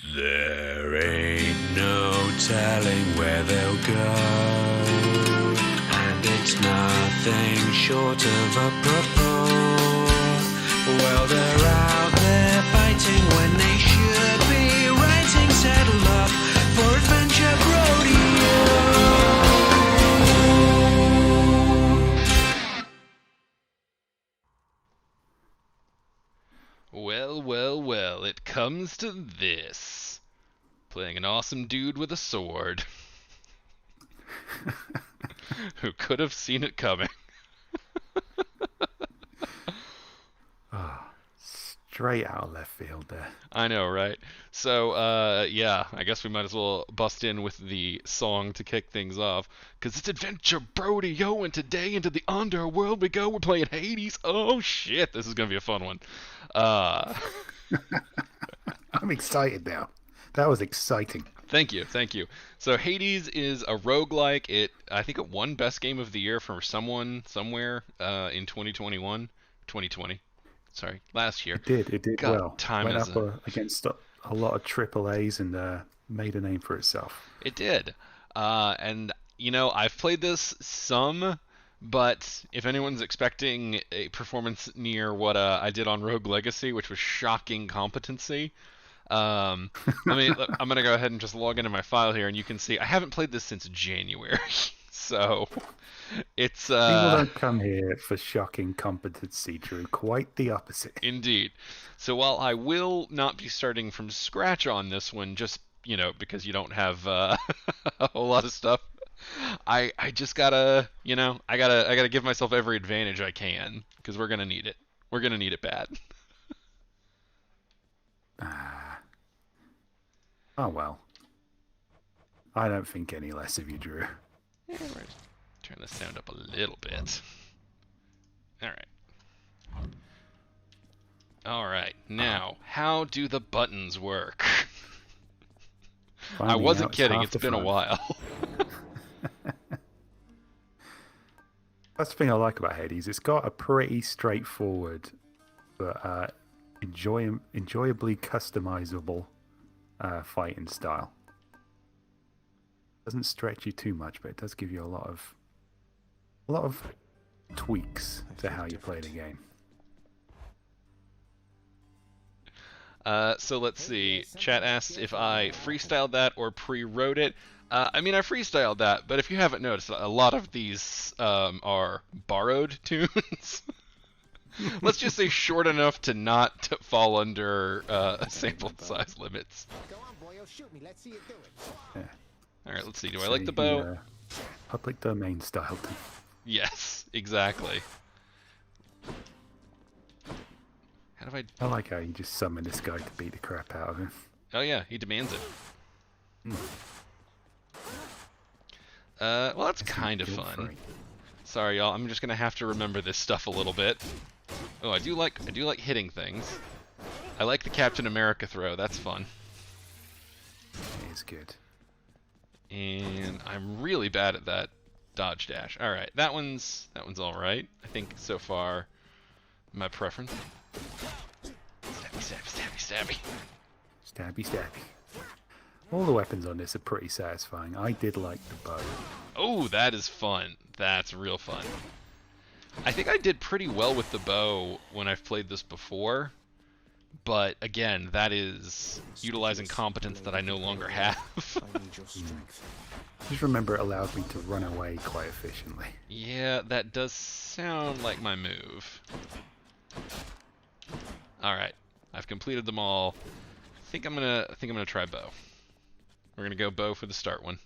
There ain't no telling where they'll go, and it's nothing short of a propos. Well, they're out there fighting when they should be writing Settle Up for Adventure Brodeo. Well, it comes to this. Playing an awesome dude with a sword. Who could have seen it coming? Straight out of left field there. I know, right? So, yeah, I guess we might as well bust in with the song to kick things off. Because it's Adventure Brodeo, and today into the underworld we go. We're playing Hades. Oh, shit, this is going to be a fun one. I'm excited now. That was exciting. Thank you. So Hades is a roguelike. I think it won Best Game of the Year for someone somewhere in 2020. Sorry, last year. It did God, well. Time Went is up against a lot of triple A's and made a name for itself. It did. And, I've played this some, but if anyone's expecting a performance near what I did on Rogue Legacy, which was shocking competency, I'm going to go ahead and just log into my file here, and you can see I haven't played this since January. So it's People don't come here for shocking competency, Drew. Quite the opposite. Indeed. So while I will not be starting from scratch on this one, just because you don't have a whole lot of stuff, I just gotta I gotta give myself every advantage I can, because we're gonna need it. We're gonna need it bad. Oh well. I don't think any less of you, Drew. Yeah, turn the sound up a little bit. All right. Now, how do the buttons work? I wasn't kidding. It's been a while. That's the thing I like about Hades. It's got a pretty straightforward, but enjoyably customizable fighting style. Doesn't stretch you too much, but it does give you a lot of tweaks to how you play the game. So let's see. Chat asked if I freestyled that or pre-wrote it. I freestyled that, but if you haven't noticed, a lot of these are borrowed tunes. Let's just say short enough to not fall under sample size limits. Go on, boy, shoot me. Let's see you do it. Yeah. All right, let's see. Do I like the bow? Public domain style. Yes, exactly. How do I... I like how you just summon this guy to beat the crap out of him. Oh yeah, he demands it. Well, that's kind of fun. Sorry, y'all. I'm just gonna have to remember this stuff a little bit. Oh, I do like hitting things. I like the Captain America throw. That's fun. It is good. And I'm really bad at that dodge dash. All right, that one's all right. I think so far, my preference. Stabby. Stabby. All the weapons on this are pretty satisfying. I did like the bow. Oh, that is fun. That's real fun. I think I did pretty well with the bow when I've played this before. But again, that is utilizing competence that I no longer have. Just remember it allowed me to run away quite efficiently. Yeah, that does sound like my move. Alright, I've completed them all. I think I'm gonna try bow. We're gonna go bow for the start one.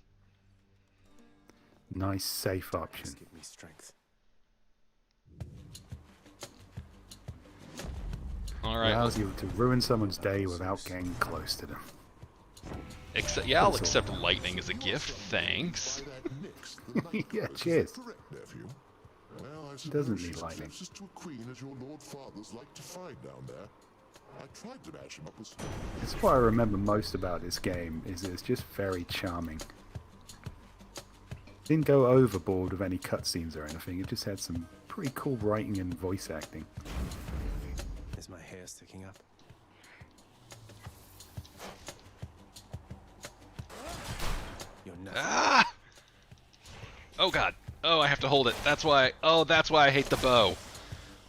Nice, safe option. Give me strength. Alright. Allows you to ruin someone's day without getting close to them. I'll accept lightning as a gift, thanks. Yeah, cheers. He doesn't need lightning. To a queen as your lord fathers like to find down there. I tried to match him up with... That's what I remember most about this game, is it's just very charming. Didn't go overboard with any cutscenes or anything, it just had some pretty cool writing and voice acting. Is my hair sticking up? You're nothing. Ah! Oh god. Oh, I have to hold it. That's why. Oh, that's why I hate the bow.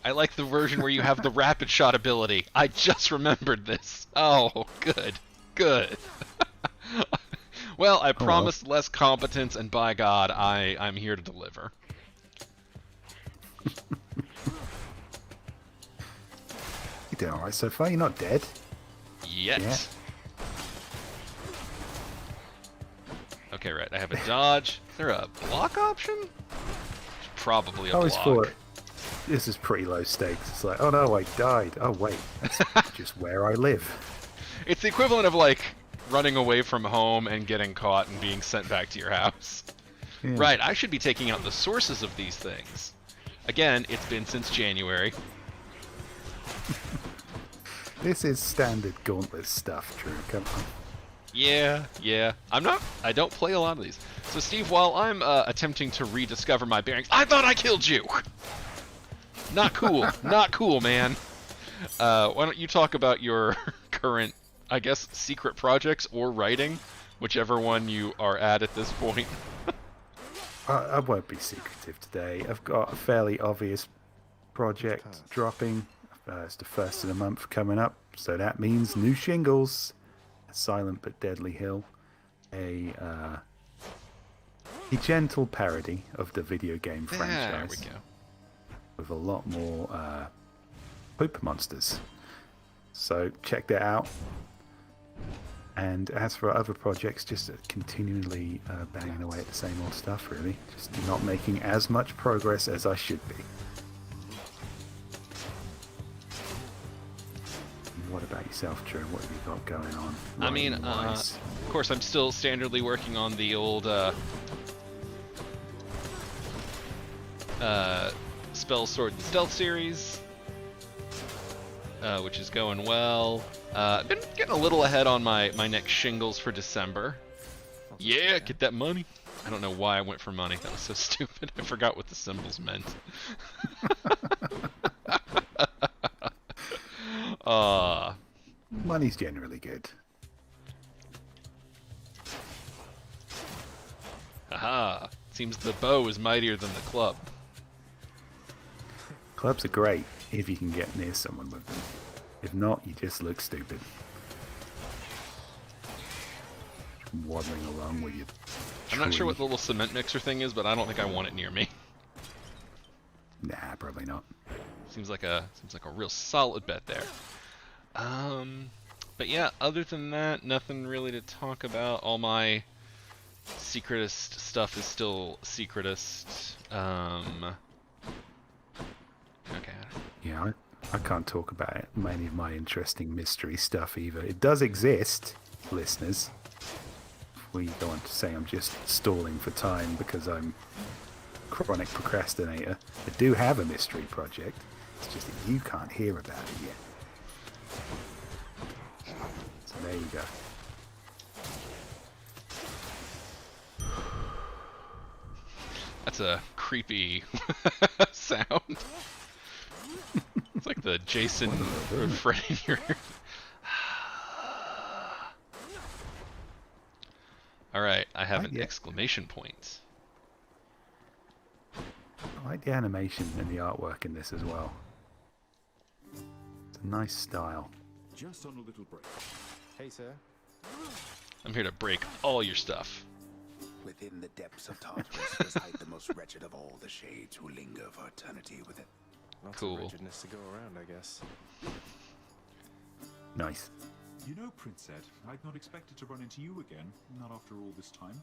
I like the version where you have the rapid shot ability. I just remembered this. Oh, good. Good. Well, I promised less competence, and by God, I'm here to deliver. You're doing alright so far. You're not dead. Yet. Yeah. Okay, right. I have a dodge. Is there a block option? There's probably a I always block. thought this is pretty low stakes. It's like, oh no, I died. Oh wait, that's just where I live. It's the equivalent of like running away from home and getting caught and being sent back to your house. Yeah. Right, I should be taking out the sources of these things. Again, it's been since January. This is standard Gauntlet stuff, Drew. Come on. Yeah. I don't play a lot of these. So Steve, while I'm attempting to rediscover my bearings, I thought I killed you! Not cool. Not cool, man. Why don't you talk about your current, I guess, secret projects or writing, whichever one you are at this point. I won't be secretive today. I've got a fairly obvious project dropping. It's the first of the month coming up, so that means new shingles. A Silent but Deadly Hill. A gentle parody of the video game franchise. There we go. With a lot more poop monsters. So check that out. And as for other projects, just continually banging away at the same old stuff, really. Just not making as much progress as I should be. What about yourself, Drew? What have you got going on? I mean, writing-wise? of course, I'm still standardly working on the old Spell, Sword, and Stealth series, which is going well. I've been getting a little ahead on my next shingles for December. Yeah, get that money. I don't know why I went for money. That was so stupid. I forgot what the symbols meant. Money's generally good. Haha. Seems the bow is mightier than the club. Clubs are great if you can get near someone with them. If not, you just look stupid. Waddling along with your I'm not sure what the tree. little cement mixer thing is, but I don't think I want it near me. Nah, probably not. Seems like a real solid bet there. But yeah, other than that, nothing really to talk about. All my secretist stuff is still secretist. Okay. Yeah, I can't talk about it. Many of my interesting mystery stuff either. It does exist, listeners. If we go on to say I'm just stalling for time because I'm a chronic procrastinator, I do have a mystery project. It's just that you can't hear about it yet. So there you go. That's a creepy sound. It's like the Jason or Freddy in your ear. Alright, I have an Yeah. exclamation point. I like the animation and the artwork in this as well. It's a nice style. Just on a little break. Hey, sir. I'm here to break all your stuff. Within the depths of Tartarus reside the most wretched of all the shades who linger for eternity with it. Lots Cool. of wretchedness to go around, I guess. Nice. You know, Prince Ed, I'd not expected to run into you again, not after all this time.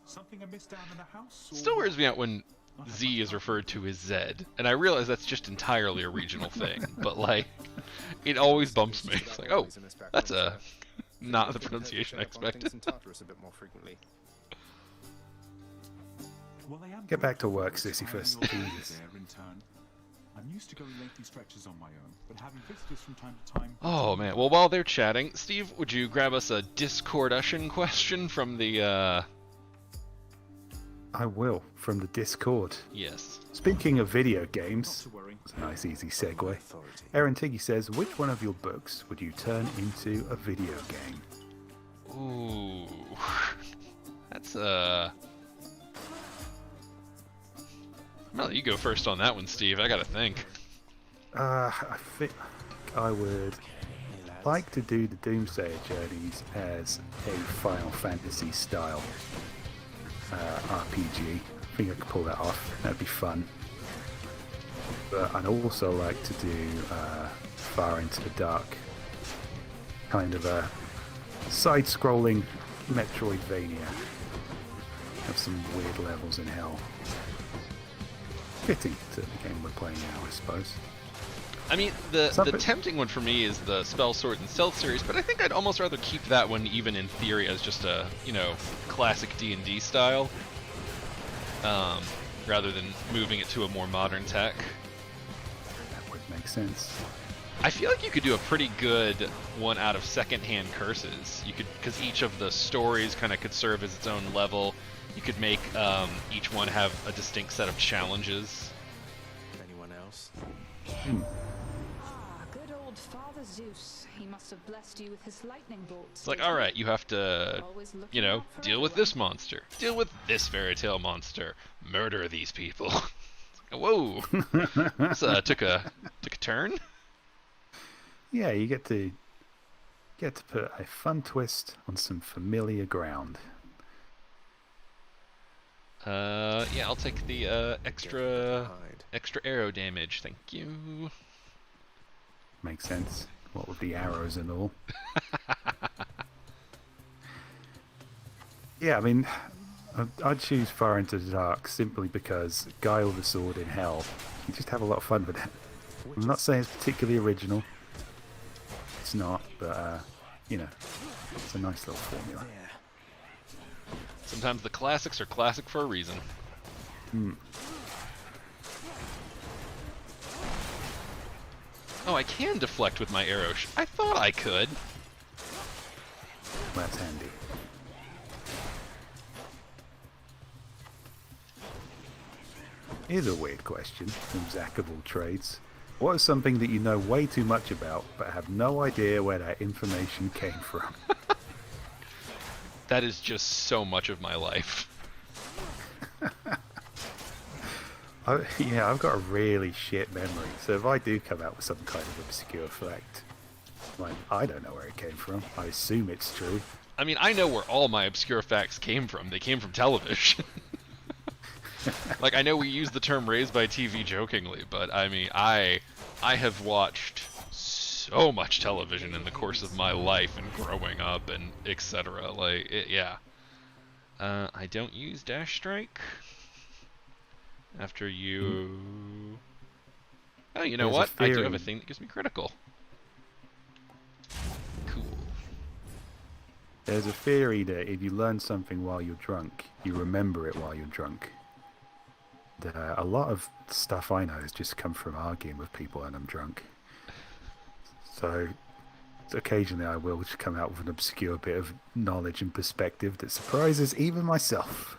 Something amiss down in the house? Or... Still weirds me out when Z is referred to as Zed, and I realize that's just entirely a regional thing, but like, it always bumps me. It's like, oh, that's a not the pronunciation I expected. Well, I am Get back to grateful work, for Sissy, first. inspiring your Jesus. there in turn. I'm used to going lengthy stretches on my own, but having visitors from time to time... Oh man, well while they're chatting, Steve, would you grab us a Discord-ushin question from the, I will, from the Discord. yes. Speaking of video Not games, to worry. it's a nice easy segue. Authority. Aaron Tiggy says, which one of your books would you turn into a video game? Ooh. That's I'm gonna let you go first on that one, Steve. I gotta think. I think I would like to do the Doomsayer journeys as a Final Fantasy style RPG. I think I could pull that off. That'd be fun. But I'd also like to do Far Into the Dark, kind of a side-scrolling Metroidvania. Have some weird levels in hell. Fitting to the game we're playing now, I suppose. I mean, the tempting one for me is the Spell, Sword, and Stealth series, but I think I'd almost rather keep that one, even in theory, as just a, classic D&D style, rather than moving it to a more modern tech. That would make sense. I feel like you could do a pretty good one out of Secondhand Curses. You could, because each of the stories kind of could serve as its own level. You could make each one have a distinct set of challenges. Anyone else? Good old Father Zeus. He must have blessed you with his lightning bolts. It's like, all right, you have to, Always looking out for deal with everyone. this monster, deal with this fairy tale monster, murder these people. Whoa, this took a turn. Yeah, you get to put a fun twist on some familiar ground. Yeah, I'll take the extra arrow damage. Thank you. Makes sense. What with the arrows and all. Yeah, I mean, I'd choose Far Into the Dark simply because Guy with a Sword in Hell, you just have a lot of fun with it. I'm not saying it's particularly original. It's not, but, it's a nice little formula. Sometimes the classics are classic for a reason. Oh, I can deflect with my arrow. I thought I could. That's handy. Here's a weird question from Zach of all trades. What is something that you know way too much about, but have no idea where that information came from? That is just so much of my life. I've got a really shit memory, so if I do come out with some kind of obscure fact, I don't know where it came from. I assume it's true. I mean, I know where all my obscure facts came from. They came from television. Like, I know we use the term raised by TV jokingly, but I mean, I have watched so much television in the course of my life and growing up and etc. Like, yeah. I don't use Dash Strike. After you... Oh, you know what? I do have a thing that gives me critical. Cool. There's a theory that if you learn something while you're drunk, you remember it while you're drunk. A lot of stuff I know has just come from arguing with people when I'm drunk. So occasionally I will just come out with an obscure bit of knowledge and perspective that surprises even myself.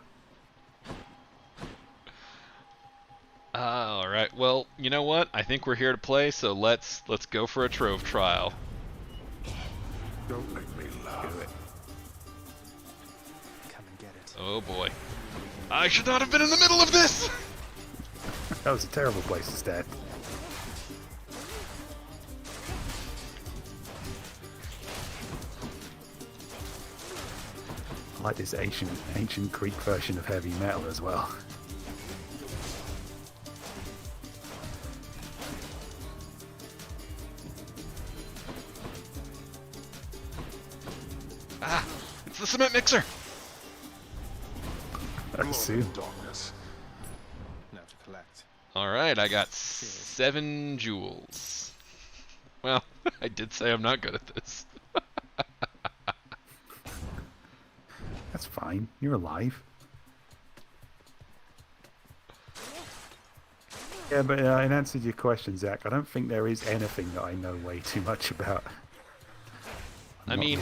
All right. Well, you know what? I think we're here to play, so let's go for a trove trial. Don't make me laugh. Do it. Come and get it. Oh boy. I should not have been in the middle of this! That was a terrible place to stand. I like this ancient Greek version of heavy metal as well. Ah! It's the cement mixer! I assume. Darkness. Now to collect. Alright, I got 7 jewels. Well, I did say I'm not good at this. That's fine. You're alive. Yeah, but in answer to your question, Zach, I don't think there is anything that I know way too much about. I mean,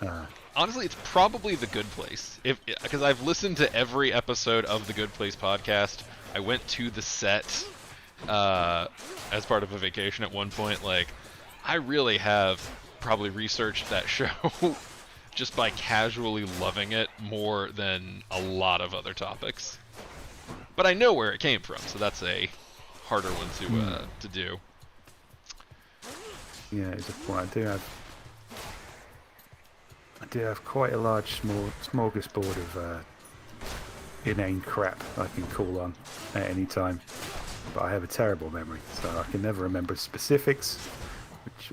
really honestly, it's probably The Good Place. Because I've listened to every episode of The Good Place podcast. I went to the set as part of a vacation at one point. Like, I really have probably researched that show just by casually loving it more than a lot of other topics. But I know where it came from, so that's a harder one to do. Yeah, it's a point. I do have quite a large smorgasbord of inane crap I can call on at any time. But I have a terrible memory, so I can never remember specifics,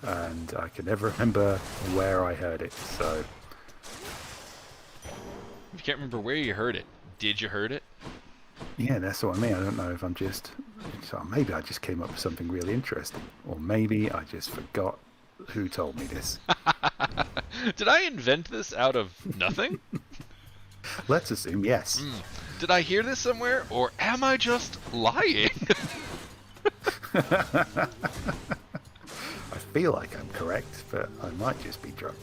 and I can never remember where I heard it. So You can't remember where you heard it. Did you heard it? yeah, that's what I mean. I don't know if I'm just... So maybe I just came up with something really interesting. Or maybe I just forgot who told me this. Did I invent this out of nothing? Let's assume yes. Did I hear this somewhere, or am I just lying? I feel like I'm correct, but I might just be drunk.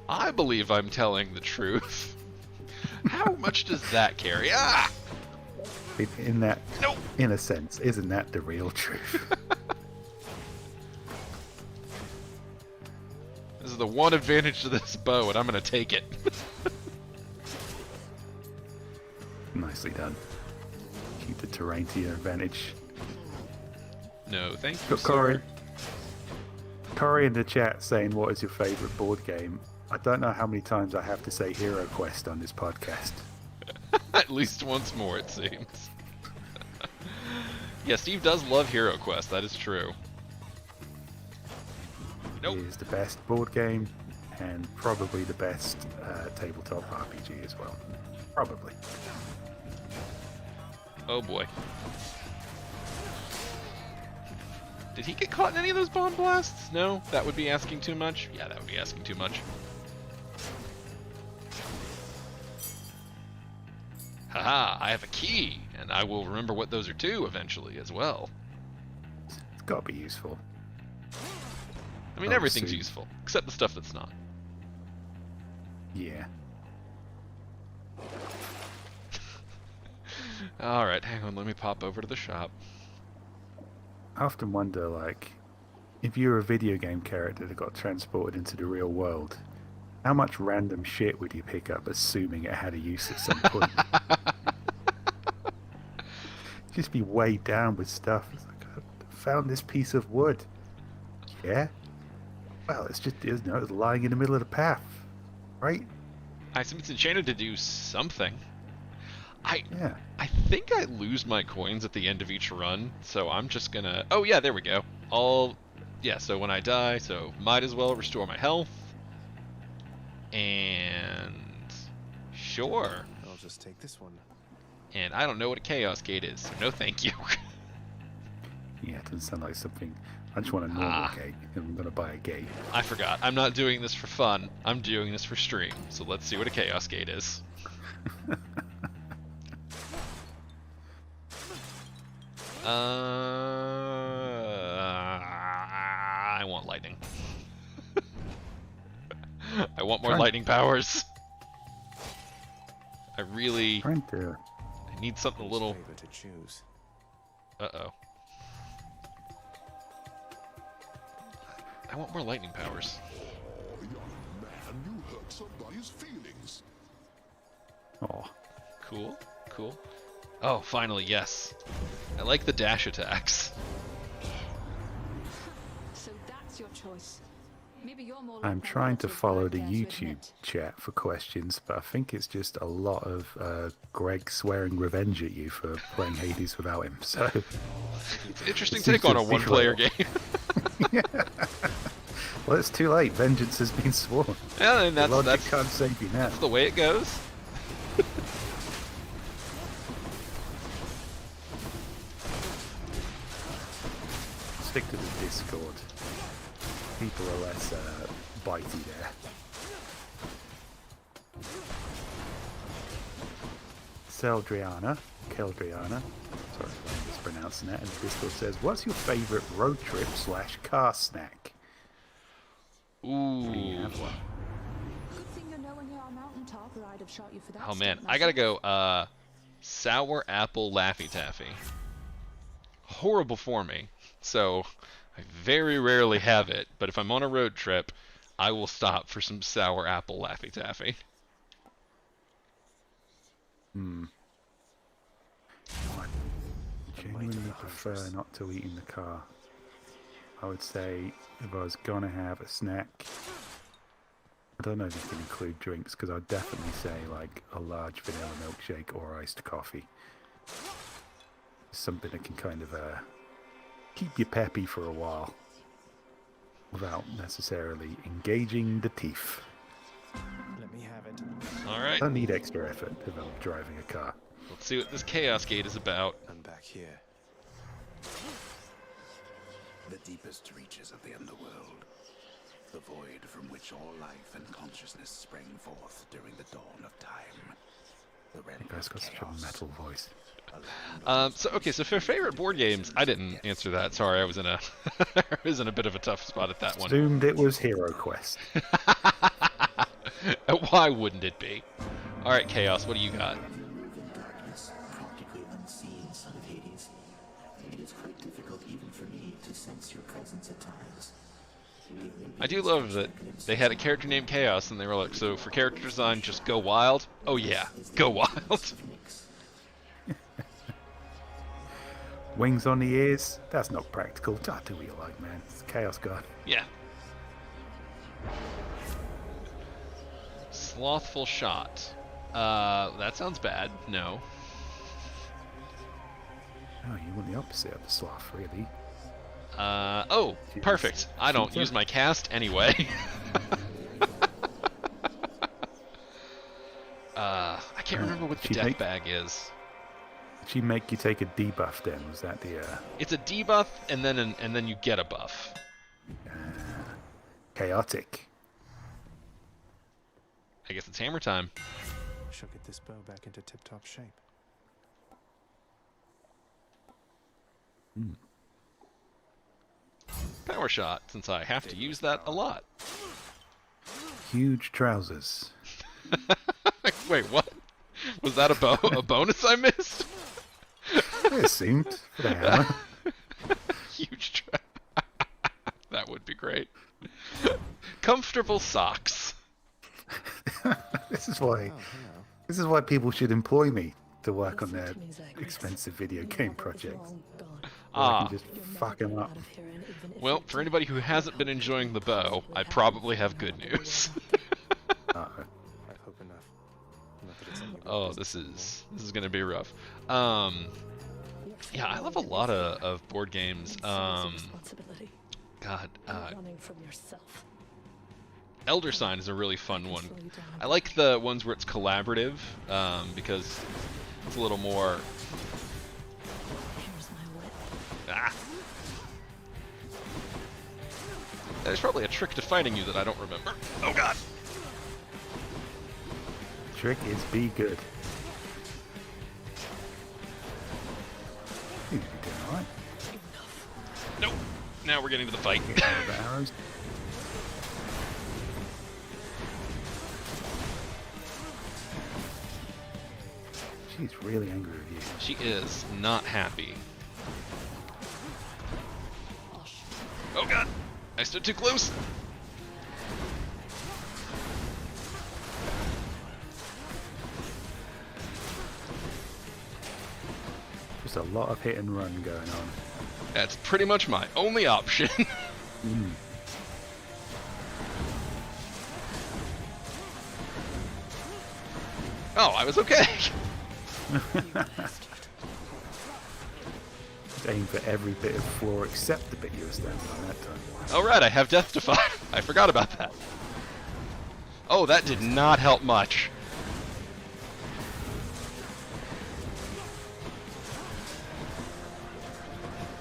I believe I'm telling the truth. How much does that carry? Ah! In that, Nope. in a sense, isn't that the real truth? This is the one advantage to this bow, and I'm gonna take it. Nicely done. Keep the terrain to your advantage. No, thank you, Got sir. Corey in the chat saying, what is your favourite board game? I don't know how many times I have to say Hero Quest on this podcast. At least once more, it seems. Yeah, Steve does love Hero Quest, that is true. Nope. It is the best board game and probably the best tabletop RPG as well. Probably. Oh boy. Did he get caught in any of those bomb blasts? No? That would be asking too much? Yeah, that would be asking too much. Haha, I have a key, and I will remember what those are too eventually as well. It's got to be useful. I mean, Oh, everything's see. useful, except the stuff that's not. Yeah. Alright, hang on, let me pop over to the shop. I often wonder, like, if you were a video game character that got transported into the real world, how much random shit would you pick up assuming it had a use at some point? Just be weighed down with stuff. It's like, I found this piece of wood. Yeah? Well, it's just, you know, it's lying in the middle of the path. Right? I assume it's enchanted to do something. Yeah. I think I lose my coins at the end of each run, so I'm just gonna... Oh yeah, there we go. Yeah, so when I die, so might as well restore my health. And... Sure. I'll just take this one. And I don't know what a Chaos Gate is, so no thank you. Yeah, it doesn't sound like something... I just want a normal gate, and I'm going to buy a gate. I forgot. I'm not doing this for fun. I'm doing this for stream. So let's see what a Chaos Gate is. I want lightning. I want more lightning powers. I really... Trying to... I need something a little... Flavor to choose. Uh-oh. I want more lightning powers. Young man, you hurt somebody's feelings. Oh, Cool, cool. Oh, finally, yes. I like the dash attacks. So that's your choice. Maybe you're more I'm like that trying to relative follow Greg the there to YouTube admit. chat for questions, but I think it's just a lot of Greg swearing revenge at you for playing Hades without him. So It's an interesting It seems take on to a have one-player secret. game. well, it's too late. Vengeance has been sworn. Yeah, and The logic that's can't save you now. the way it goes. Stick to the Discord. People are less bitey there. Keldriana, sorry if I'm mispronouncing that, and the Discord says, what's your favourite road trip / car snack? Do you Ooh. have one? Good thing you're nowhere near our mountaintop, or I'd have shot you for that. Oh man, stunt I gotta myself. go, sour apple Laffy Taffy. Horrible for me, so I very rarely have it, but if I'm on a road trip, I will stop for some sour apple Laffy Taffy. I genuinely prefer not to eat in the car. I would say if I was gonna have a snack, I don't know if you can include drinks, because I'd definitely say like a large vanilla milkshake or iced coffee. Something that can kind of keep you peppy for a while without necessarily engaging the teeth. Let me have it. All I right, don't need extra effort if I'm driving a car. let's see what this Chaos Gate is about. I'm back here. The deepest reaches of the underworld. The void from which all life and consciousness sprang forth during the dawn of time. The realm You guys of got such a chaos. metal voice. A land So for favorite board games, I didn't answer that. Sorry, I was in a I was in a bit of a tough spot at that one. Assumed it was Hero Quest. Why wouldn't it be? All right, Chaos, what do you got? Darkness, practically unseen, son of Hades. It is quite difficult even for me to sense your presence at times. I do love that they had a character named Chaos, and they were like, so for character design, just go wild? Oh yeah, go wild. Wings on the ears? That's not practical. Just do what you like, man. It's Chaos God. Yeah. Slothful shot. That sounds bad. No. Oh, you want the opposite of the sloth, really. Oh, perfect. I don't use my cast anyway. I can't remember what the death bag is. Did she make you take a debuff then? Was that the It's a debuff, and then you get a buff. chaotic? I guess it's hammer time. Shall get this bow back into tip-top shape. Power shot, since I have to use that a lot. Huge trousers. Wait, what? Was that a bonus I missed? I assumed for the hammer. Huge that would be great. Comfortable socks. This is why. This is why people should employ me to work on their expensive video game projects. I can just fuck them up. Well, for anybody who hasn't been enjoying the bow, I probably have good news. I hope enough. Not that it's any Oh, this is gonna be rough. Yeah, I love a lot of board games. God, Elder Sign is a really fun one. I like the ones where it's collaborative, because it's a little more... Ah! There's probably a trick to fighting you that I don't remember. Oh god! Trick is be good. Seems to be doing alright. Nope. Now we're getting to the fight. Get out of the arrows. She's really angry with you. She is not happy. Oh god! I stood too close! Just a lot of hit and run going on. That's pretty much my only option. Oh, I was okay. Just aim for every bit of floor except the bit you were standing on that time. Oh right, I have Death Defy. I forgot about that. Oh, that did not help much.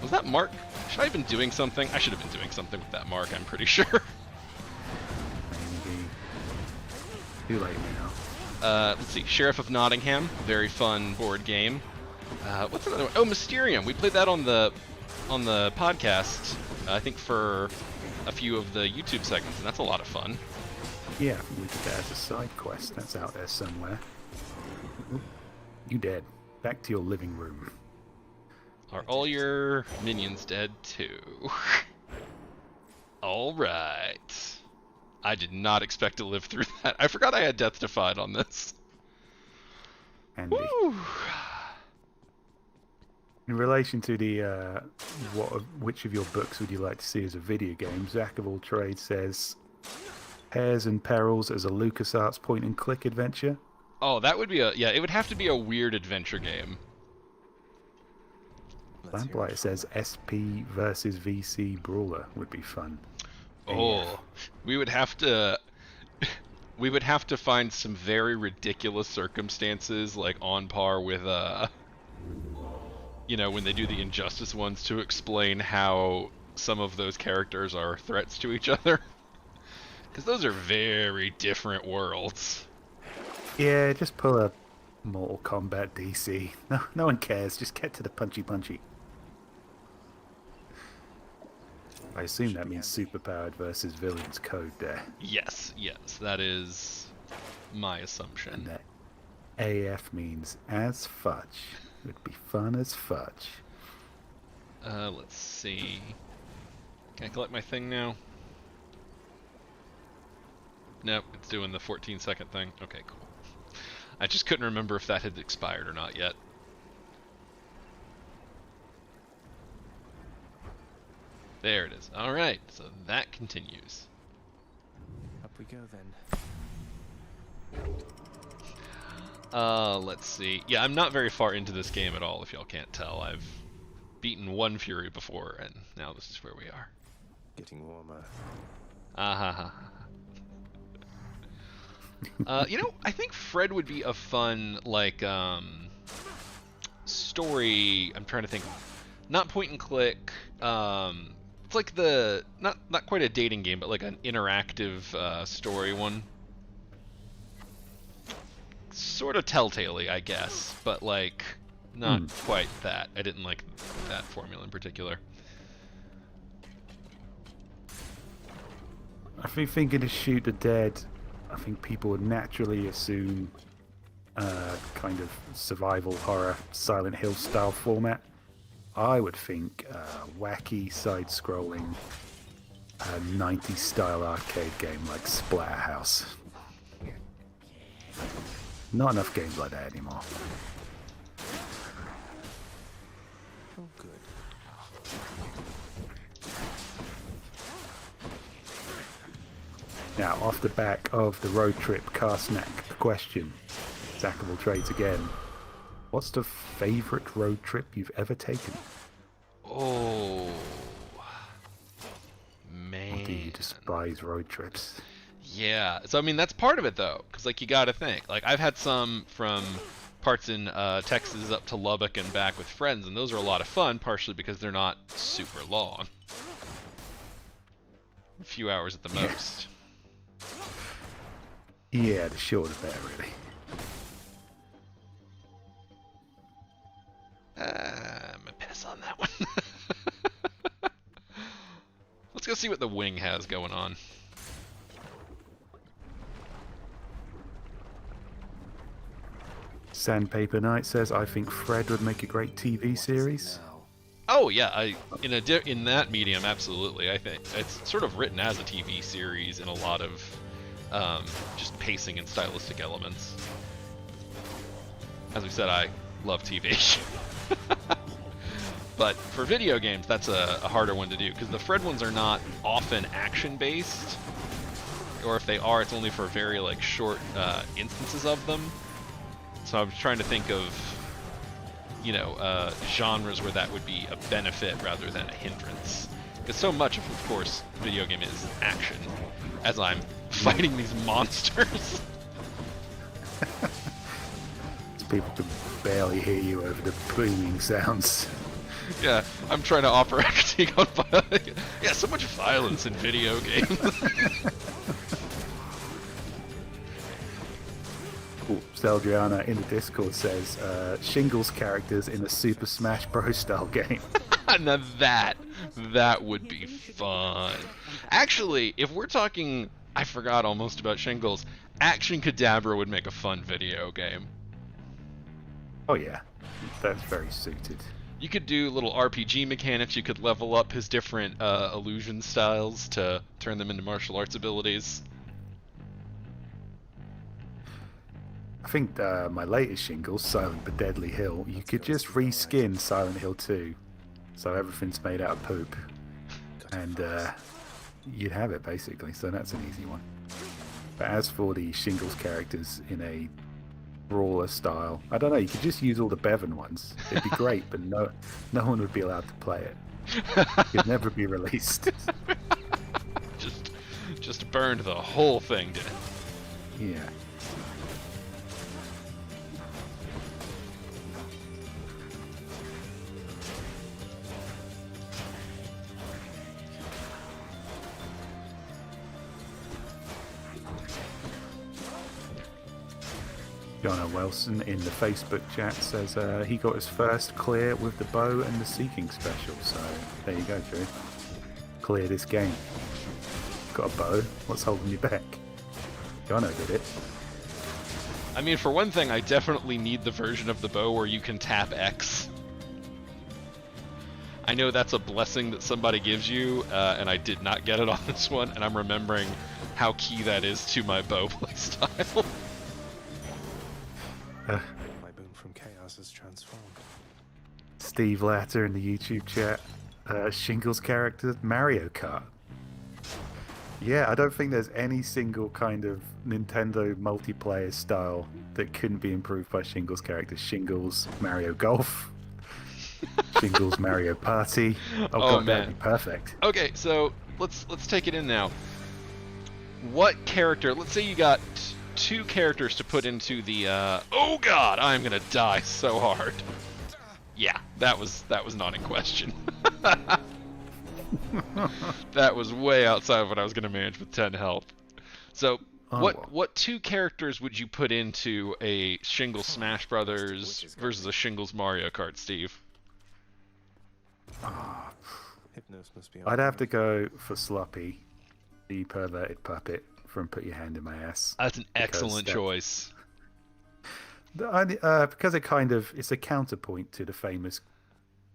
Was that mark? Should I have been doing something? I should have been doing something with that mark, I'm pretty sure. Maybe. Too late now. Let's see. Sheriff of Nottingham. Very fun board game. What's another one? Oh, Mysterium. We played that on the podcast, I think for a few of the YouTube segments, and that's a lot of fun. Yeah, we did that as a side quest. That's out there somewhere. Oop, you dead. Back to your living room. Are all your minions dead too? Alright. I did not expect to live through that. I forgot I had Death Defied on this. Handy. Woo. In relation to the which of your books would you like to see as a video game, Zach of All Trades says Hairs and Perils as a LucasArts point-and-click adventure. Oh, that would be it would have to be a weird adventure game. Lamplighter says SP versus VC Brawler would be fun. Oh, we would have to find some very ridiculous circumstances, like on par with when they do the Injustice ones, to explain how some of those characters are threats to each other. Because those are very different worlds. Yeah, just pull a Mortal Kombat DC. No one cares. Just get to the punchy. I assume that means superpowered versus villains code there. Yes, that is my assumption. And that AF means as fudge. It would be fun as fudge. Let's see. Can I collect my thing now? Nope, it's doing the 14-second thing. Okay, cool. I just couldn't remember if that had expired or not yet. There it is. Alright, so that continues. Up we go then. Let's see. Yeah, I'm not very far into this game at all, if y'all can't tell. I've beaten one Fury before, and now this is where we are. Getting warmer. I think Fred would be a fun, story. I'm trying to think. Not point and click. It's like not quite a dating game, but like an interactive story one. Sort of Telltale-y, I guess, but not quite that. I didn't like that formula in particular. I think thinking of Shoot the Dead, I think people would naturally assume kind of survival horror, Silent Hill style format. I would think wacky, side-scrolling, 90s style arcade game like Splatterhouse. Not enough games like that anymore. Oh, good. Now, off the back of the road trip car snack question, Zach of All Trades again. What's the favourite road trip you've ever taken? Oh, man. Or do you despise road trips? Yeah, so I mean that's part of it though, because you got to think. I've had some from parts in Texas up to Lubbock and back with friends, and those are a lot of fun, partially because they're not super long. A few hours at the most. Yeah, the short of that, really. I'm gonna pass on that one. Let's go see what the wing has going on. Sandpaper Knight says, I think Fred would make a great TV series. Oh yeah, in that medium, absolutely. I think it's sort of written as a TV series in a lot of just pacing and stylistic elements. As we said, I love TV. But for video games, that's a harder one to do, because the Fred ones are not often action-based, or if they are, it's only for very short instances of them. So I'm trying to think of, genres where that would be a benefit rather than a hindrance. Because so much of course, video game is action, as I'm fighting these monsters. People can barely hear you over the booming sounds. Yeah, I'm trying to offer a critique on yeah, so much violence in video games. Cool. Seldriana in the Discord says, Shingles characters in a Super Smash Bros. Style game. Now that would be fun. Actually, if we're talking, I forgot almost about Shingles, Action Kadabra would make a fun video game. Oh yeah, that's very suited. You could do little RPG mechanics, you could level up his different illusion styles to turn them into martial arts abilities. I think my latest shingles, Silent but Deadly Hill, you could just reskin Silent Hill 2, so everything's made out of poop, and you'd have it basically. So that's an easy one. But as for the shingles characters in a brawler style, I don't know. You could just use all the Bevan ones. It'd be great, but no one would be allowed to play it. It could never be released. Just burned the whole thing, did it? Yeah. Jono Wilson in the Facebook chat says he got his first clear with the bow and the seeking special. So there you go, Drew. Clear this game. Got a bow. What's holding you back? Jono did it. I mean, for one thing, I definitely need the version of the bow where you can tap X. I know that's a blessing that somebody gives you, and I did not get it on this one, and I'm remembering how key that is to my bow playstyle. My boon from chaos is transformed. Steve Latter in the YouTube chat. Shingles character Mario Kart. Yeah, I don't think there's any single kind of Nintendo multiplayer style that couldn't be improved by Shingles characters. Shingles Mario Golf. Shingles Mario Party. Oh god, man, that'd be perfect. Okay, so let's take it in now. What character? Let's say you got two characters to put into the. Oh god, I'm gonna die so hard. Yeah, that was not in question. That was way outside of what I was gonna manage with 10 health. So, what two characters would you put into a Shingles Smash Brothers versus a Shingles Mario Kart, Steve? Hypnos must be I'd have to go for Sloppy, the perverted puppet from Put Your Hand in My Ass. That's an excellent choice. Because it's a counterpoint to the famous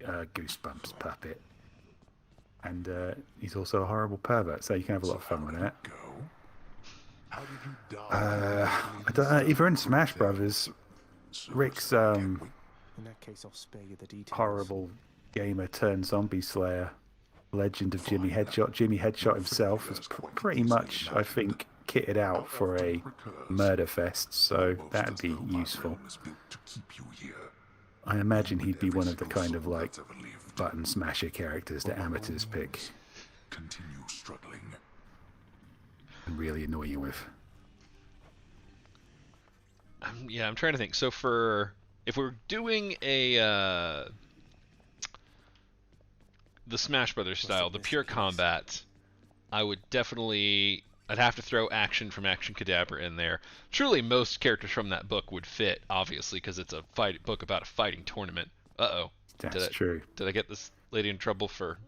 Goosebumps puppet. And he's also a horrible pervert, so you can have a lot of fun with that. I don't know, either in Smash Brothers, Rick's In that case, I'll spare you the details. horrible gamer turned zombie slayer, Legend of Jimmy Headshot. Jimmy Headshot himself is pretty much, I think, kitted out for a murder fest, so that'd be useful. I imagine he'd be one of the kind of like button smasher characters that amateurs pick Continue struggling. and really annoy you with. Yeah, I'm trying to think. So if we're doing a the Smash Brothers style, the pure combat, I'd have to throw Action from Action Cadabra in there. Truly, most characters from that book would fit, obviously, because it's a book about a fighting tournament. Uh-oh. That's true. Did I get this lady in trouble for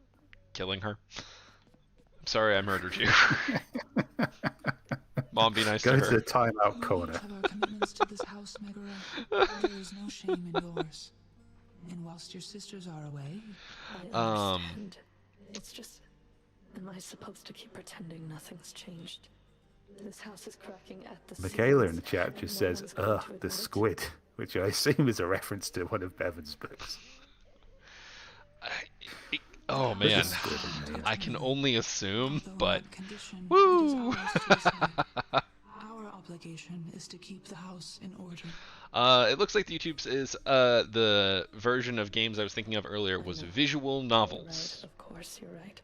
killing her? I'm sorry I murdered you. Mom, be nice Go to to her. the timeout corner. Have our commitments to this house, Megara. There is no shame in yours. And whilst your sisters are away, I understand. It's just, am I supposed to keep pretending nothing's changed? This house is cracking at the Michaela in seams, the chat and just no says, one's going to the admit squid, which I assume is a reference to one of Bevan's books. Oh man, Squid in there. I can only assume, but condition, woo! it is ours to decide. Our obligation is to keep the house in order. It looks like the YouTube's is the version of games I was thinking of earlier was visual novels, Right, of course, you're right.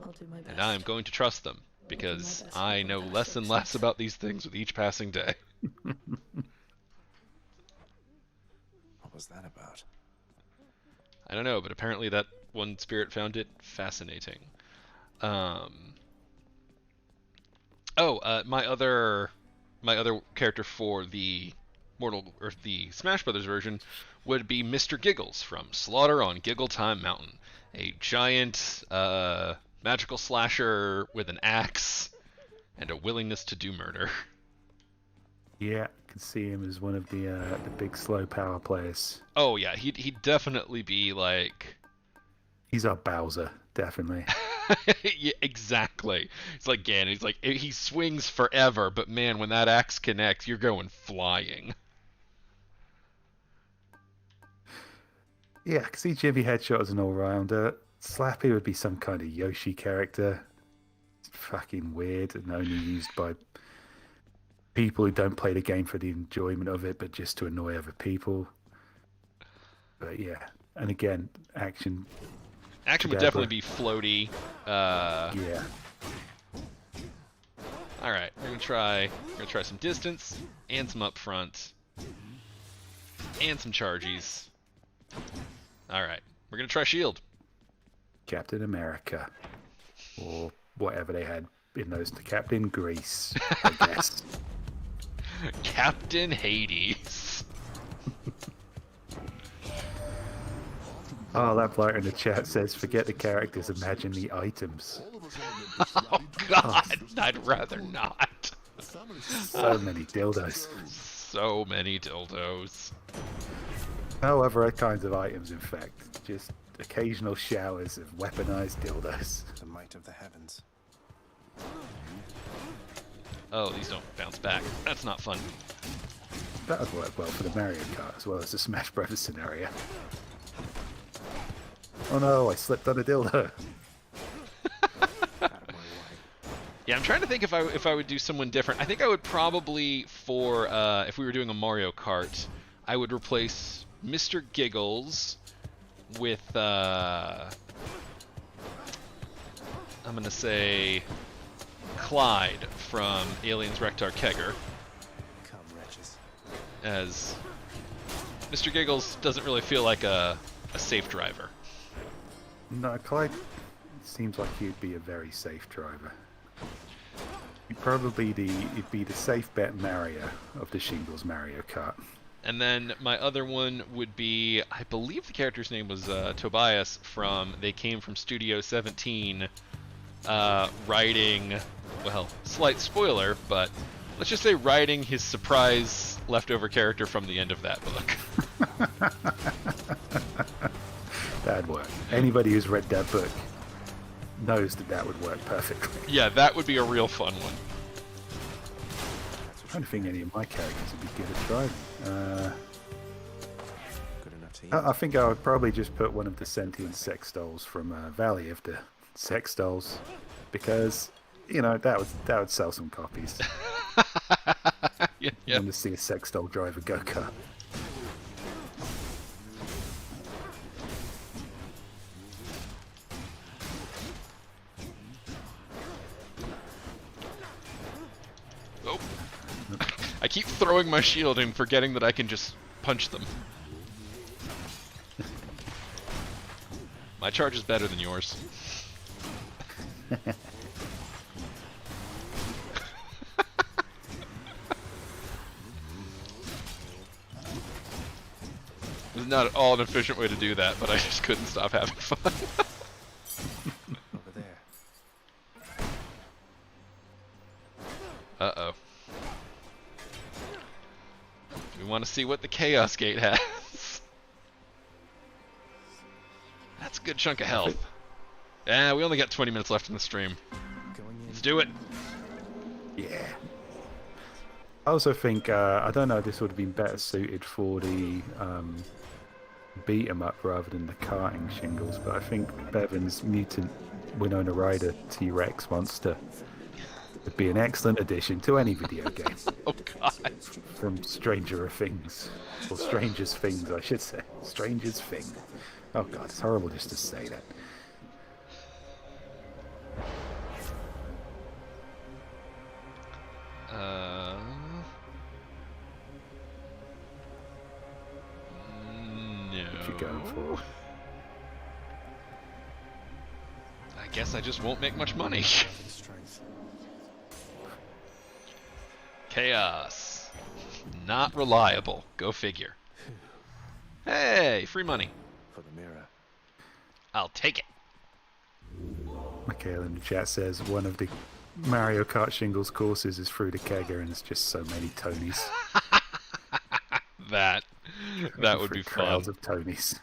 I'll do my best. and I'm going to trust them because I know less and less about these things with each passing day. What was that about? I don't know, but apparently that one spirit found it fascinating. My other character for the the Smash Brothers version would be Mr. Giggles from Slaughter on Giggle Time Mountain, a giant magical slasher with an axe and a willingness to do murder. Yeah, I can see him as one of the big slow power players. Oh yeah, he'd definitely be like. He's our Bowser, definitely. Yeah, exactly. It's like Ganon. He's like he swings forever, but man, when that axe connects, you're going flying. Yeah, I can see Jimmy Headshot as an all-rounder. Slappy would be some kind of Yoshi character. It's fucking weird and only used by people who don't play the game for the enjoyment of it, but just to annoy other people. But yeah, and again, action. Action would definitely be floaty. Yeah. All right, we're gonna try some distance and some upfront and some charges. All right, we're gonna try shield. Captain America, or whatever they had in those. Captain Grease, I guess. Captain Hades. Oh, that blighter in the chat says, forget the characters, imagine the items. Oh, God, I'd rather not. So many dildos. So many dildos. No other kinds of items, in fact. Just occasional showers of weaponized dildos. The might of the heavens. Oh, these don't bounce back. That's not fun. That would work well for the Mario Kart as well as the Smash Brothers scenario. Oh no, I slipped on a dildo. Yeah, I'm trying to think if I would do someone different. I think I would probably, for if we were doing a Mario Kart, I would replace Mr. Giggles with I'm gonna say Clyde from Aliens Rektar Kegger. Come, wretches. As Mr. Giggles doesn't really feel like a safe driver. No, Clyde seems like he'd be a very safe driver. He'd be the safe bet Mario of the Shingles Mario Kart. And then my other one would be, I believe the character's name was Tobias from They Came from Studio 17, riding, well, slight spoiler, but let's just say riding his surprise leftover character from the end of that book. That'd work. Anybody who's read that book knows that that would work perfectly. Yeah, that would be a real fun one. I'm trying to think any of my characters would be good at driving. Good enough to eat. I think I would probably just put one of the sentient sex dolls from Valley of the Sex Dolls, because you know that would sell some copies. Yeah. I want to see a sex doll drive a go-kart. Oh. I keep throwing my shield and forgetting that I can just punch them. My charge is better than yours. It's not at all an efficient way to do that, but I just couldn't stop having fun. Over there. Uh-oh. We want to see what the Chaos Gate has. That's a good chunk of health. Yeah, we only got 20 minutes left in the stream. Let's do it. Yeah. I also think, I don't know, this would have been better suited for the beat 'em up rather than the karting Shingles, but I think Bevan's mutant Winona Ryder T-Rex monster would be an excellent addition to any video game. Oh god. From Stranger Things. Or Stranger's Things, I should say. Stranger's Thing. Oh god, it's horrible just to say that. No. What you going for? I guess I just won't make much money. Strength. Chaos. Not reliable. Go figure. Hey, free money. For the mirror. I'll take it. Michael in the chat says one of the Mario Kart Shingles courses is through the kegger and it's just so many Tonys. That would be fun. Crowds of Tonys.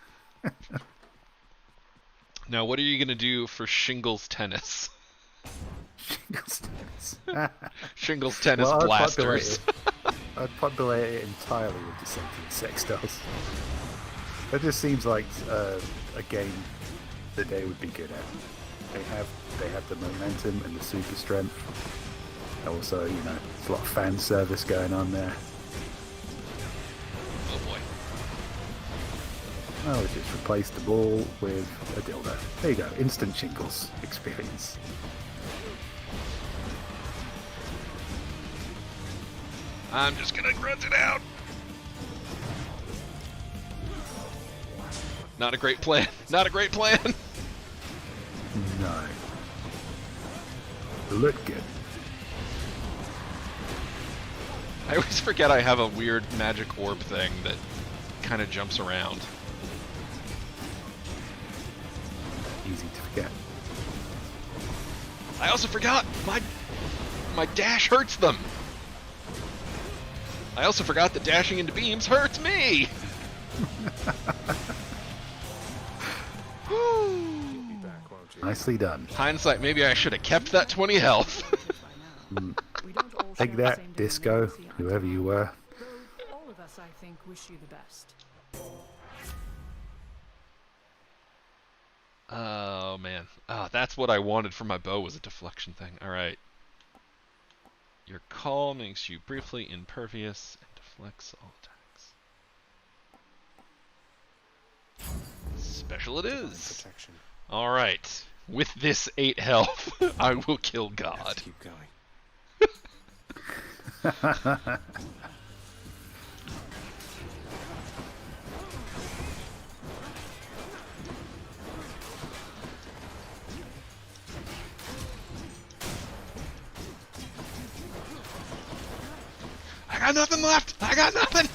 Now, what are you gonna do for shingles tennis? Shingles tennis. Shingles tennis Well, blasters. I'd populate it entirely with the sentient sex dolls. That just seems like a game that they would be good at. They have the momentum and the super strength. Also, you know, there's a lot of fan service going on there. Oh boy. Oh, let's just replace the ball with a dildo. There you go, instant shingles experience. I'm just gonna grunt it out. Not a great plan. Not a great plan. No. Look good. I always forget I have a weird magic orb thing that kind of jumps around. Easy to forget. I also forgot my dash hurts them. I also forgot that dashing into beams hurts me. Nicely done. Hindsight, maybe I should have kept that 20 health. Take that, Disco, whoever you were. Though all of us, I think, wish you the best. Oh man. Oh, that's what I wanted for my bow, was a deflection thing. Alright. Your call makes you briefly impervious and deflects all attacks. Special it is. Protection. Alright. With this 8 health, I will kill God. Let's keep going. I got nothing left! I got nothing!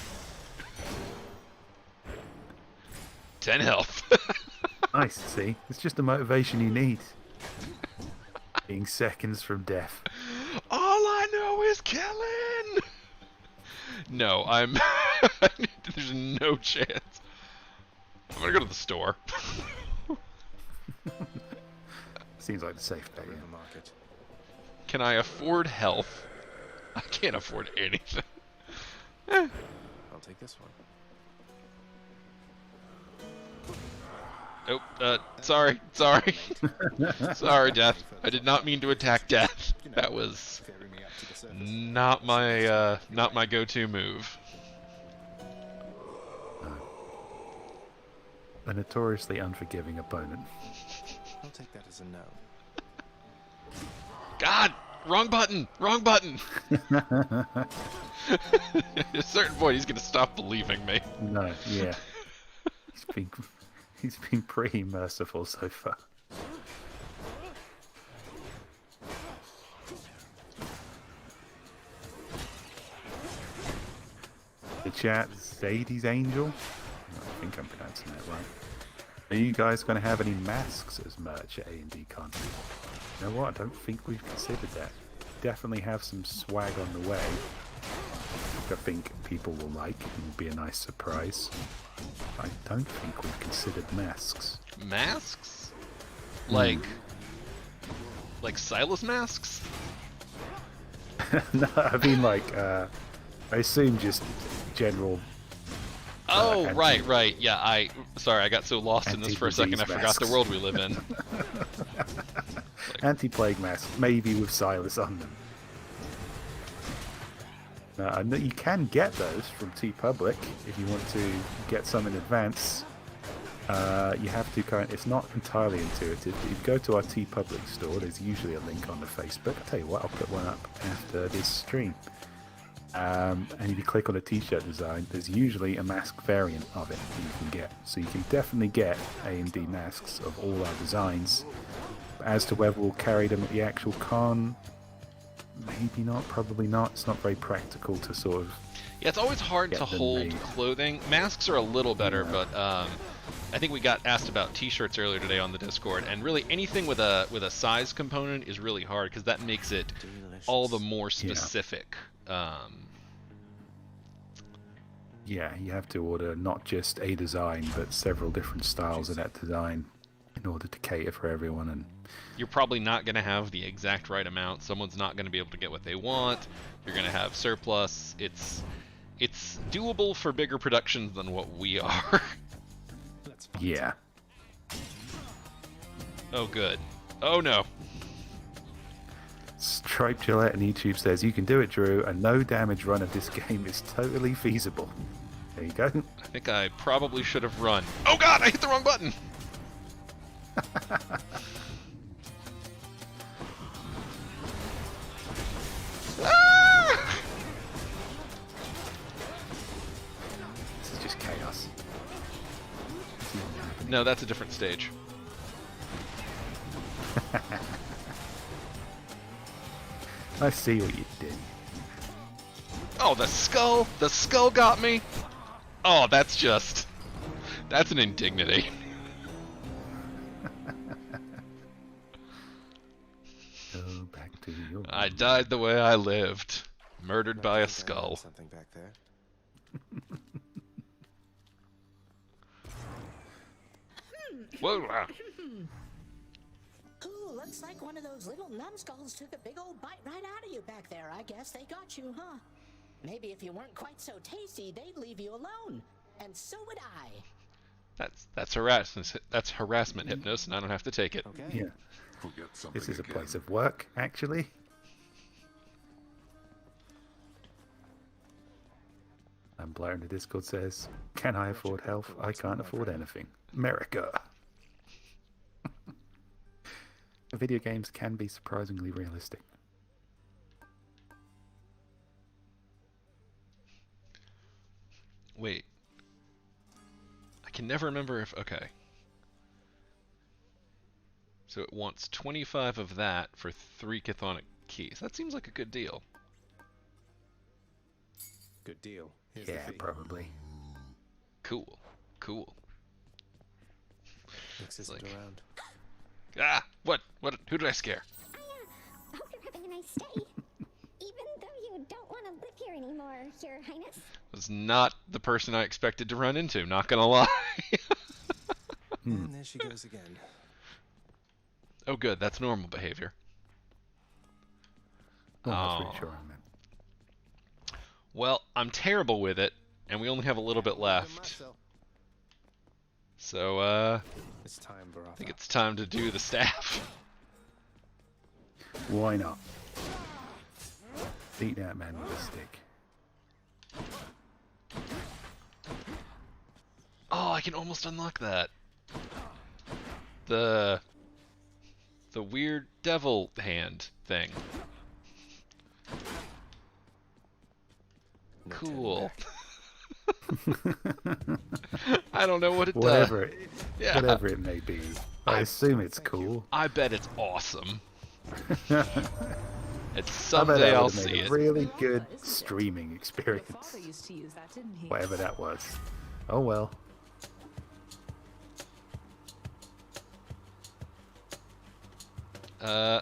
10 health. Nice, see? It's just the motivation you need. Being seconds from death. All I know is killing! No, I'm... There's no chance. I'm gonna go to the store. Seems like the safe bet, Over yeah. the market. Can I afford health? I can't afford anything. I'll take this one. Oh, sorry. Sorry, Death. I did not mean to attack Death. That was not my go-to move. A notoriously unforgiving opponent. I'll take that as a no. God! Wrong button! Wrong button! At a certain point, he's gonna stop believing me. No, yeah. He's been pretty merciful so far. The chat, Zadie's Angel. I think I'm pronouncing that right. Are you guys going to have any masks as merch at A&D Con? You know what? I don't think we've considered that. Definitely have some swag on the way. I think people will like and will be a nice surprise. I don't think we've considered masks. Masks? Like Silas masks? No, I mean like, I assume just general... Oh, right, yeah, sorry, I got so lost in this for a second, I forgot the world we live in. Anti-plague masks, maybe with Silas on them. I know you can get those from TeePublic if you want to get some in advance. You have to it's not entirely intuitive, but if you go to our TeePublic store, there's usually a link on the Facebook. I'll tell you what, I'll put one up after this stream. And if you click on a t-shirt design, there's usually a mask variant of it that you can get. So you can definitely get A&D masks of all our designs. But as to whether we'll carry them at the actual con, maybe not, probably not. It's not very practical to sort of... Yeah, it's always hard to hold made. clothing. Masks are a little better, but I think we got asked about t-shirts earlier today on the Discord, and really anything with a size component is really hard because that makes it all the more specific. Yeah, you have to order not just a design, but several different styles of that design. in order to cater for everyone. And you're probably not going to have the exact right amount. Someone's not going to be able to get what they want. You're going to have surplus. It's doable for bigger productions than what we are. yeah. Oh, good. Oh, no. Stripe Gillette on YouTube says, you can do it, Drew. A no damage run of this game is totally feasible. There you go. I think I probably should have run. Oh, God, I hit the wrong button. Ah! This is just chaos. No, that's a different stage. I see what you did. Oh, the skull! The skull got me! Oh, that's an indignity. Go back to your... I died the way I lived. Murdered by a skull. Something back there. Whoa! Ooh, looks like one of those little numbskulls took a big old bite right out of you back there. I guess they got you, huh? Maybe if you weren't quite so tasty, they'd leave you alone. And so would I. That's harassment. That's harassment, Hypnos, and I don't have to take it. Okay. Yeah. This is a place of work, actually. And Blair in the Discord says, can I afford health? I can't afford anything. America. Video games can be surprisingly realistic. Wait. I can never remember if... Okay. So it wants 25 of that for 3 chthonic keys. That seems like a good deal. Good deal. Here's Yeah, the fee. probably. Cool. Cool. Nix isn't around. Ah! What? Who did I scare? I hope you're having a nice day. Even though you don't want to live here anymore, Your Highness. Was not the person I expected to run into, not gonna lie. And there she goes again. Oh good, that's normal behavior. Almost reassuring then. Well, I'm terrible with it, and we only have a little bit left. So, It's time, I think it's time to do the staff. Why not? Beat that man with a stick. Oh, I can almost unlock that. The weird devil hand thing. Cool. I don't know what it Whatever does. it, whatever it may be. I assume it's cool. I bet it's awesome. It's I bet someday that I'll would have see made it. a really good streaming Your experience. father used to use that, didn't he? Whatever that was. Oh well.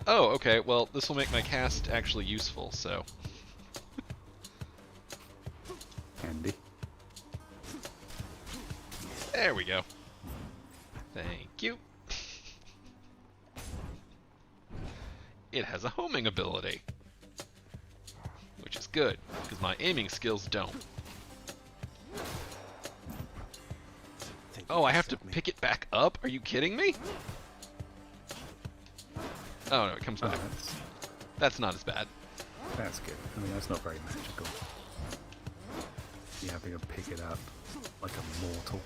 Oh, okay. Well, this will make my cast actually useful, so. Handy. There we go. Thank you. It has a homing ability. Which is good, because my aiming skills don't. Oh, I have to pick it back up? Are you kidding me? Oh no, it comes back. That's not as bad. That's good. I mean, that's not very magical. You having to pick it up like a mortal.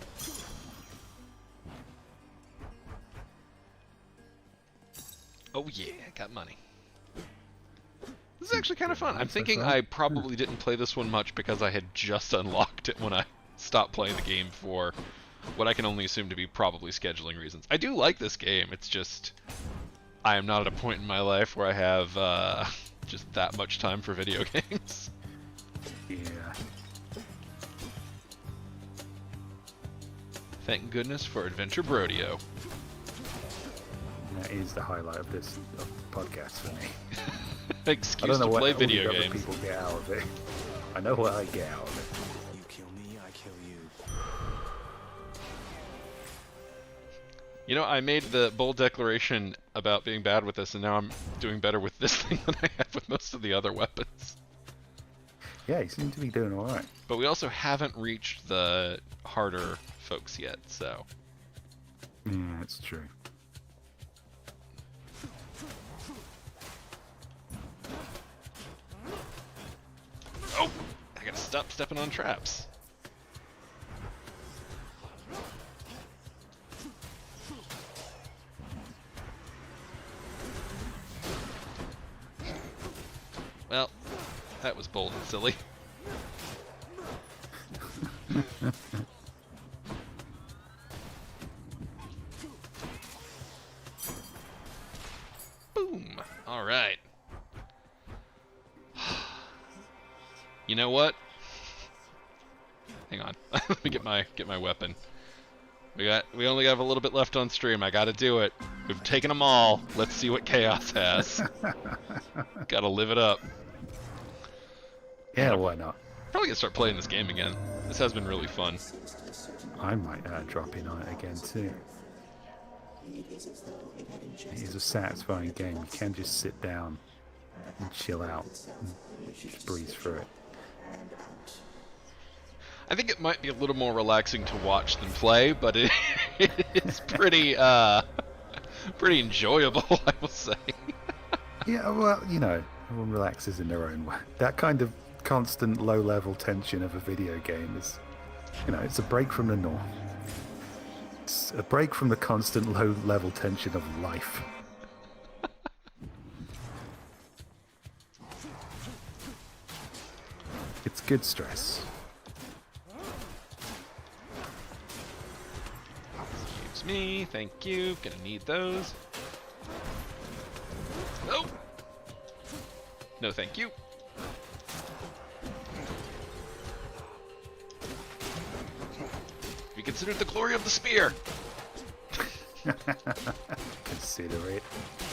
Oh yeah, got money. This is actually kind of fun. I'm thinking I probably didn't play this one much because I had just unlocked it when I stopped playing the game for what I can only assume to be probably scheduling reasons. I do like this game, it's just I am not at a point in my life where I have just that much time for video games. Yeah. Thank goodness for Adventure Brodeo. That is the highlight of this podcast for me. Excuse to play video games. People get out of it. I know what I get out of it. You kill me, I kill you. You know, I made the bold declaration about being bad with this, and now I'm doing better with this thing than I have with most of the other weapons. Yeah, you seem to be doing alright. But we also haven't reached the harder folks yet, so... Yeah, that's true. Oh! I gotta stop stepping on traps. Well, that was bold and silly. Boom! Alright. You know what? Hang on. Let me get my weapon. We only have a little bit left on stream. I gotta do it. We've taken them all. Let's see what Chaos has. Gotta live it up. Yeah, why not? Probably gonna start playing this game again. This has been really fun. I might drop in on it again too. It is a satisfying game. You can just sit down and chill out and just breeze through it. I think it might be a little more relaxing to watch than play, but it's pretty pretty enjoyable, I will say. Yeah, well, you know, everyone relaxes in their own way. That kind of constant low-level tension of a video game is, you know, it's a break from the norm. It's a break from the constant low-level tension of life. It's good stress. Excuse me, thank you. Gonna need those. Oh! No, thank you. We considered the glory of the spear. Consider it.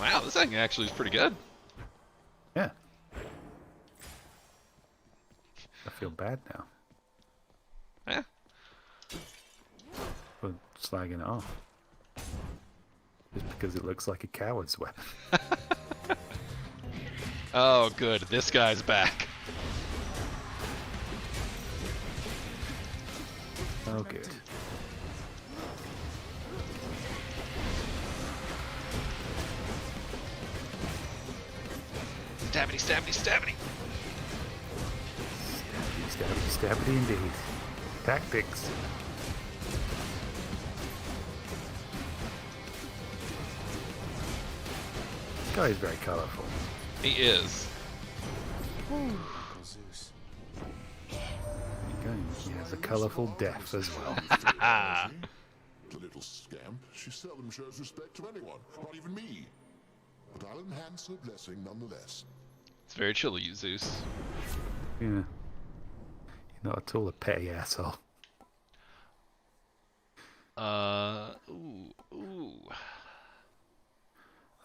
Wow, this thing actually is pretty good. Yeah. I feel bad now. Yeah. For slagging it off. Just because it looks like a coward's weapon. Oh, good. This guy's back. Oh, good. Stabbity, stabbity, stabbity. Stabbity, stabbity indeed. Tactics. This guy is very colorful. He is. Uncle Zeus. There you go. He has a colorful death as well. The little scamp. She seldom shows respect to anyone, not even me. But I'll enhance her blessing nonetheless. It's very chill of you, Zeus. Yeah. You're not at all a petty asshole. Ooh.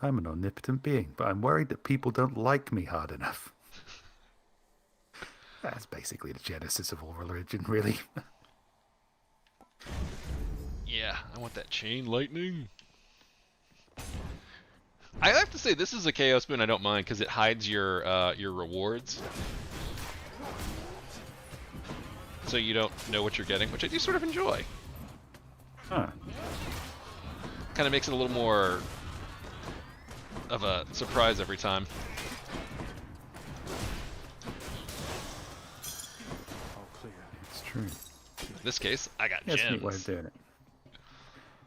I'm an omnipotent being, but I'm worried that people don't like me hard enough. That's basically the genesis of all religion, really. Yeah, I want that chain lightning. I have to say, this is a Chaos Boon I don't mind, because it hides your rewards. So you don't know what you're getting, which I do sort of enjoy. Huh. Kind of makes it a little more of a surprise every time. All clear. It's true. In this case, I got That's a neat way of gems. doing it.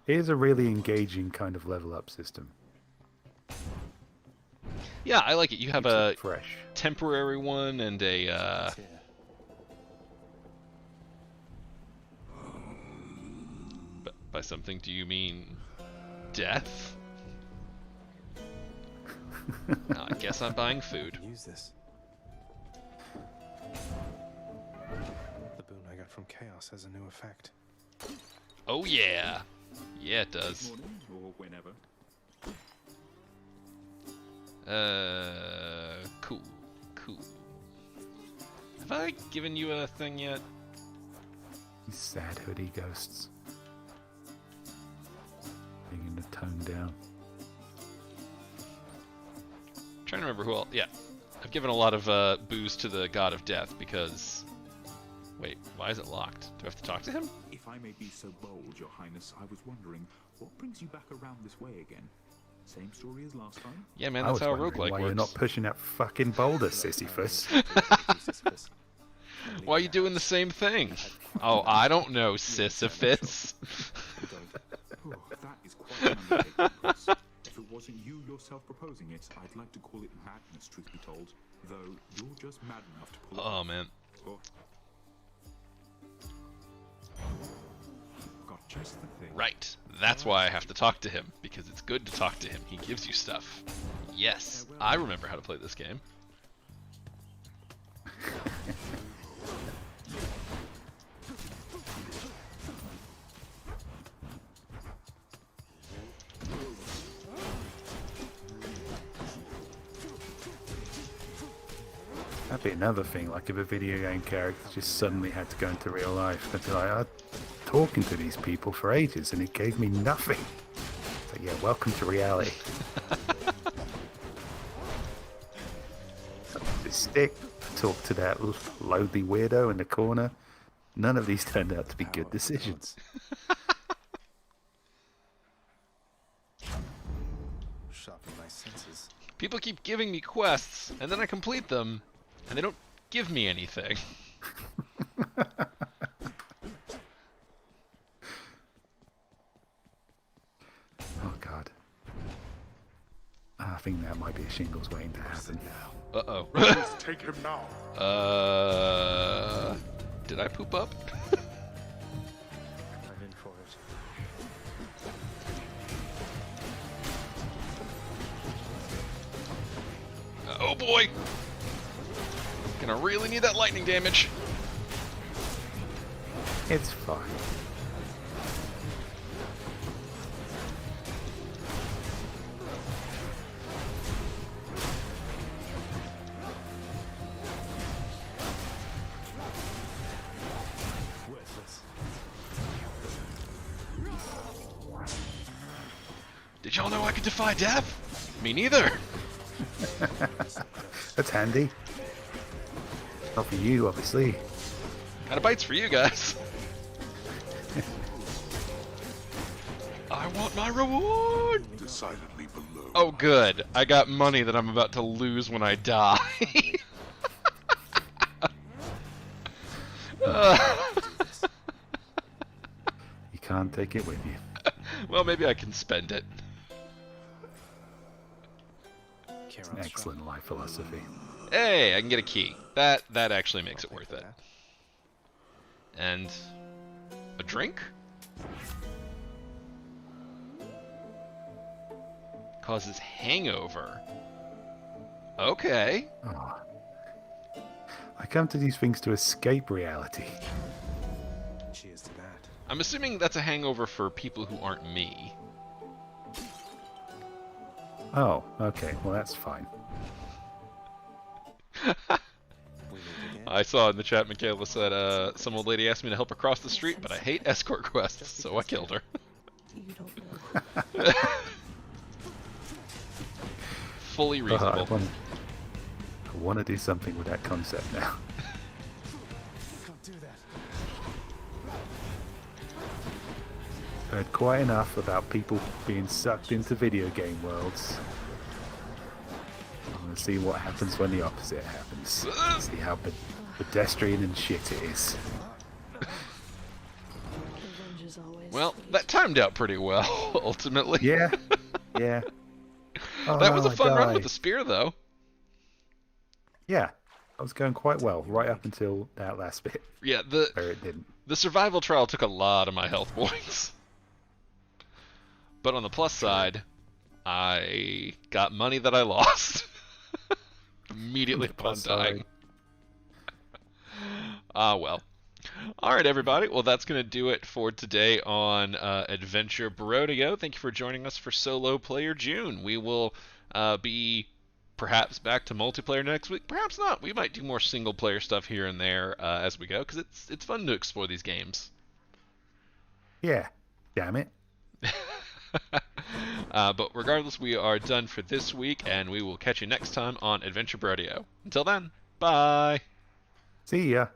It is a really engaging kind of level up system. Yeah, I like it. You have Keeps a it fresh. temporary one and a by something, do you mean death? No, I guess I'm buying food. Use this. The boon I got from Chaos has a new effect. Oh yeah. Yeah, it does. Morning or whenever. Cool. Have I given you a thing yet? These sad hoodie ghosts. Being in the toned down. Trying to remember who else. Yeah, I've given a lot of booze to the god of death because. Wait, why is it locked? Do I have to talk to him? If I may be so bold, Your Highness, I was wondering what brings you back around this way again. Same story as last time? Yeah, man, that's how a roguelike why works. you're not pushing that fucking boulder, Sisyphus. Why are you doing the same thing? Oh, I don't know, Sisyphus. Oh, that is quite an undertaking, Prince. If it wasn't you yourself proposing it, I'd like to call it madness, truth be told. Though you're just mad enough to pull it Oh, off. man. Oh. Got just the thing. Right. That's why I have to talk to him, because it's good to talk to him. He gives you stuff. Yes, I remember how to play this game. That'd be another thing, like if a video game character just suddenly had to go into real life. I'd be like, I'm talking to these people for ages and it gave me nothing. So yeah, welcome to reality. This stick, talk to that loathy weirdo in the corner. None of these turned out to be good decisions. Sharpen my senses. People keep giving me quests, and then I complete them, and they don't give me anything. Oh god. I think that might be a shingles waiting to happen. Uh-oh. Let's take him now. Did I poop up? I'm in for it. Oh boy! Gonna really need that lightning damage. It's fine. Did y'all know I could defy death? Me neither. That's handy. Not for you, obviously. Got a bites for you guys. I want my reward! Decidedly below. Oh good, I got money that I'm about to lose when I die. You can't take it with you. Well, maybe I can spend it. It's an excellent life philosophy. Hey, I can get a key. That actually makes it worth it. And a drink? Causes hangover. Okay. Oh. I come to these things to escape reality. Cheers to that. I'm assuming that's a hangover for people who aren't me. Oh, okay. Well, that's fine. I saw in the chat Michaela said some old lady asked me to help her cross the street, but I hate escort quests, so I killed her. Fully reasonable. I want to do something with that concept now. Can't do that. Heard quite enough about people being sucked into video game worlds. I'm going to see what happens when the opposite happens. See how pedestrian and shit it is. Well, that timed out pretty well, ultimately. Yeah, yeah. Oh, that no, was a I fun run died. with the spear, though. Yeah, I was going quite well, right up until that last bit. Yeah, where it didn't. The survival trial took a lot of my health points. But on the plus side, I got money that I lost. Immediately upon dying. Ah, well. Alright, everybody. Well, that's going to do it for today on Adventure Brodeo. Thank you for joining us for Solo Player June. We will be perhaps back to multiplayer next week. Perhaps not. We might do more single-player stuff here and there as we go, because it's fun to explore these games. Yeah, damn it. But regardless, we are done for this week, and we will catch you next time on Adventure Brodeo. Until then, bye! See ya.